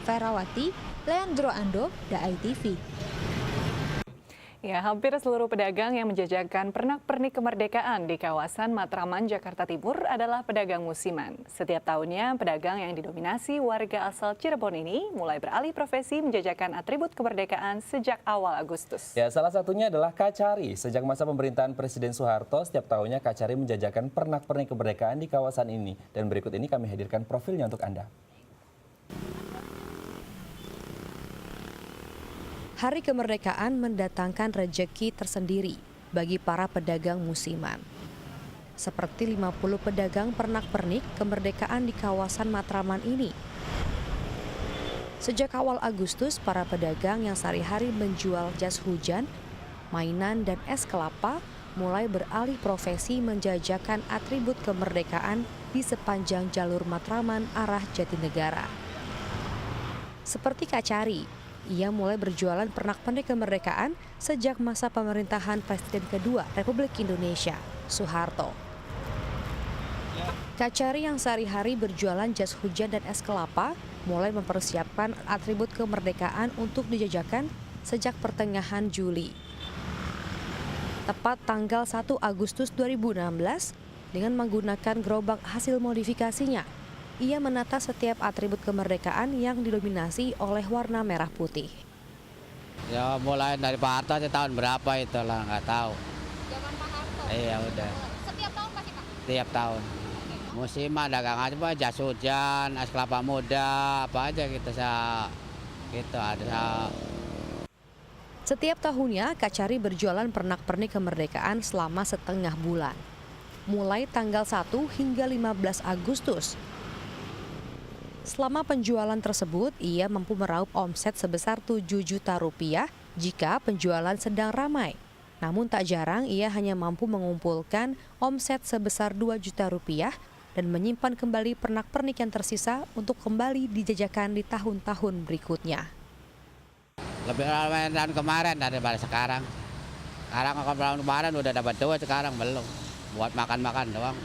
Ferawati, Leandro Ando, DAI TV. Ya, hampir seluruh pedagang yang menjajakan pernak-pernik kemerdekaan di kawasan Matraman, Jakarta Timur adalah pedagang musiman. Setiap tahunnya, pedagang yang didominasi warga asal Cirebon ini mulai beralih profesi menjajakan atribut kemerdekaan sejak awal Agustus. Ya, salah satunya adalah Kacari. Sejak masa pemerintahan Presiden Soeharto, setiap tahunnya Kacari menjajakan pernak-pernik kemerdekaan di kawasan ini. Dan berikut ini kami hadirkan profilnya untuk Anda. Hari kemerdekaan mendatangkan rejeki tersendiri bagi para pedagang musiman. Seperti 50 pedagang pernak-pernik kemerdekaan di kawasan Matraman ini. Sejak awal Agustus, para pedagang yang sehari-hari menjual jas hujan, mainan, dan es kelapa mulai beralih profesi menjajakan atribut kemerdekaan di sepanjang jalur Matraman arah Jatinegara. Seperti Kacari, ia mulai berjualan pernak-pernik kemerdekaan sejak masa pemerintahan Presiden kedua Republik Indonesia, Soeharto. Kacari yang sehari-hari berjualan jas hujan dan es kelapa mulai mempersiapkan atribut kemerdekaan untuk dijajakan sejak pertengahan Juli. Tepat tanggal 1 Agustus 2016, dengan menggunakan gerobak hasil modifikasinya, ia menata setiap atribut kemerdekaan yang didominasi oleh warna merah putih. Ya mulai dari Pak Harto aja tahun berapa itulah nggak tahu. Zaman Pak Harto? Iya udah. Setiap tahun pasti Pak? Setiap tahun. Musiman dagang aja Pak, jas hujan, es kelapa muda, apa aja gitu ada. Setiap tahunnya Kacari berjualan pernak-pernik kemerdekaan selama setengah bulan. Mulai tanggal 1 hingga 15 Agustus. Selama penjualan tersebut, ia mampu meraup omset sebesar 7 juta rupiah jika penjualan sedang ramai. Namun tak jarang ia hanya mampu mengumpulkan omset sebesar 2 juta rupiah dan menyimpan kembali pernak-pernik yang tersisa untuk kembali dijajakan di tahun-tahun berikutnya. Lebih ramai tahun kemarin daripada sekarang. Sekarang tahun kemarin udah dapat duit, sekarang belum. Buat makan-makan doang.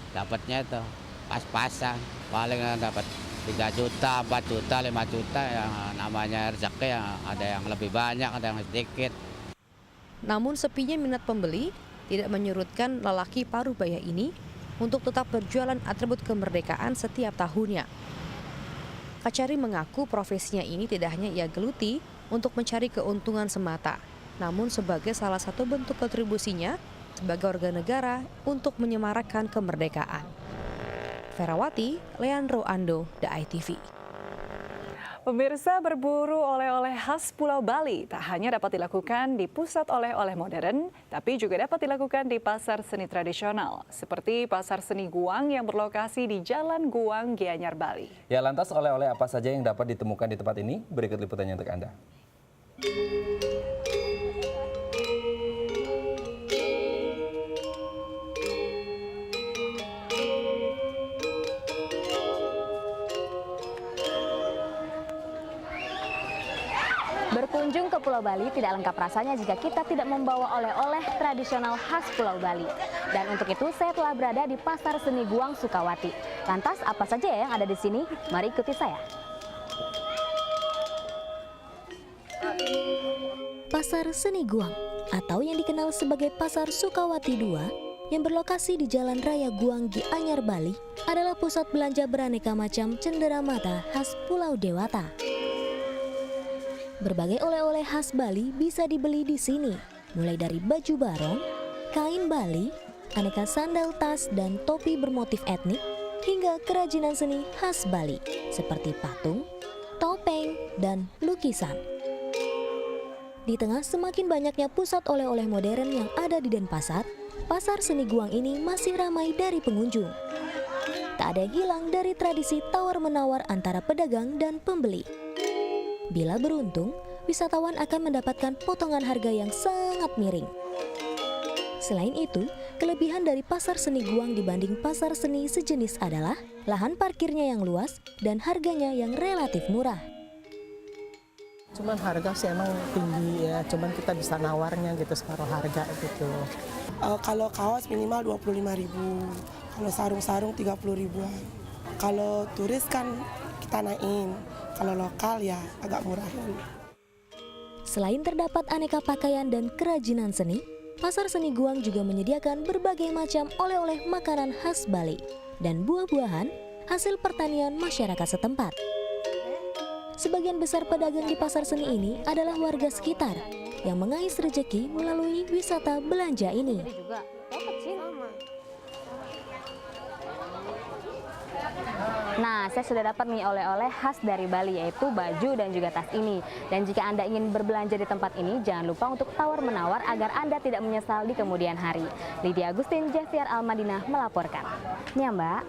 Dapatnya itu pas-pasan. Paling dapat 3 juta, 4 juta, 5 juta, yang namanya rezeki yang ada yang lebih banyak, ada yang sedikit. Namun sepinya minat pembeli tidak menyurutkan lelaki Parubaya ini untuk tetap berjualan atribut kemerdekaan setiap tahunnya. Kacari mengaku profesinya ini tidak hanya ia geluti untuk mencari keuntungan semata, namun sebagai salah satu bentuk kontribusinya sebagai warga negara untuk menyemarakkan kemerdekaan. Ferawati, Leandro Ando, DAI TV. Pemirsa, berburu oleh-oleh khas Pulau Bali tak hanya dapat dilakukan di pusat oleh-oleh modern, tapi juga dapat dilakukan di pasar seni tradisional, seperti Pasar Seni Guang yang berlokasi di Jalan Guang, Gianyar, Bali. Ya, lantas oleh-oleh apa saja yang dapat ditemukan di tempat ini? Berikut liputannya untuk Anda. Berkunjung ke Pulau Bali tidak lengkap rasanya jika kita tidak membawa oleh-oleh tradisional khas Pulau Bali. Dan untuk itu saya telah berada di Pasar Seni Guang, Sukawati. Lantas apa saja ya yang ada di sini? Mari ikuti saya. Pasar Seni Guang atau yang dikenal sebagai Pasar Sukawati II yang berlokasi di Jalan Raya Guang, Gianyar, Bali adalah pusat belanja beraneka macam cenderamata khas Pulau Dewata. Berbagai oleh-oleh khas Bali bisa dibeli di sini, mulai dari baju barong, kain Bali, aneka sandal, tas, dan topi bermotif etnik, hingga kerajinan seni khas Bali seperti patung, topeng, dan lukisan. Di tengah semakin banyaknya pusat oleh-oleh modern yang ada di Denpasar, Pasar Seni Guang ini masih ramai dari pengunjung. Tak ada yang hilang dari tradisi tawar-menawar antara pedagang dan pembeli. Bila beruntung, wisatawan akan mendapatkan potongan harga yang sangat miring. Selain itu, kelebihan dari Pasar Seni Guang dibanding pasar seni sejenis adalah lahan parkirnya yang luas dan harganya yang relatif murah. Cuman harga sih emang tinggi ya, cuman kita bisa nawarnya gitu separuh harga gitu. Kalau kaos minimal 25.000, kalau sarung-sarung 30.000-an. Kalau turis kan kita naikin, kalau lokal ya agak murahan. Selain terdapat aneka pakaian dan kerajinan seni, Pasar Seni Guang juga menyediakan berbagai macam oleh-oleh makanan khas Bali dan buah-buahan hasil pertanian masyarakat setempat. Sebagian besar pedagang di pasar seni ini adalah warga sekitar yang mengais rezeki melalui wisata belanja ini. Nah, saya sudah dapat nih oleh-oleh khas dari Bali, yaitu baju dan juga tas ini. Dan jika Anda ingin berbelanja di tempat ini, jangan lupa untuk tawar-menawar agar Anda tidak menyesal di kemudian hari. Lydia Agustin, Javier Almadinah melaporkan. Nih, Mbak.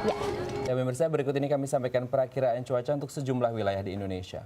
Ya. Ya pemirsa, berikut ini kami sampaikan perakiraan cuaca untuk sejumlah wilayah di Indonesia.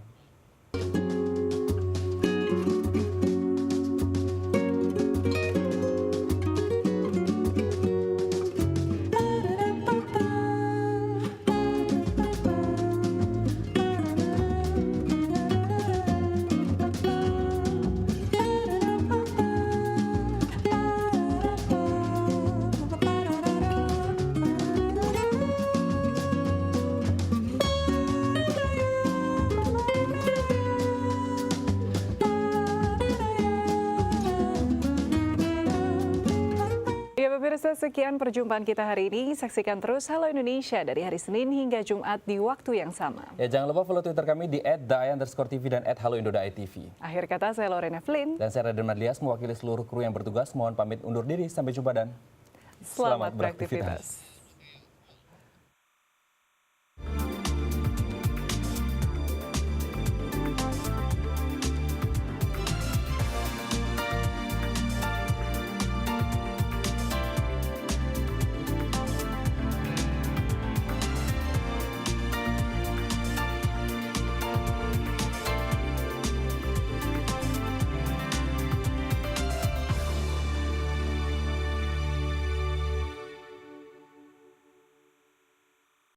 Pemirsa, sekian perjumpaan kita hari ini. Saksikan terus Halo Indonesia dari hari Senin hingga Jumat di waktu yang sama. Ya, jangan lupa follow Twitter kami di @dai_tv dan @haloindo.tv. Akhir kata, saya Lorena Flynn. Dan saya Raden Madlias mewakili seluruh kru yang bertugas. Mohon pamit undur diri. Sampai jumpa dan selamat beraktivitas.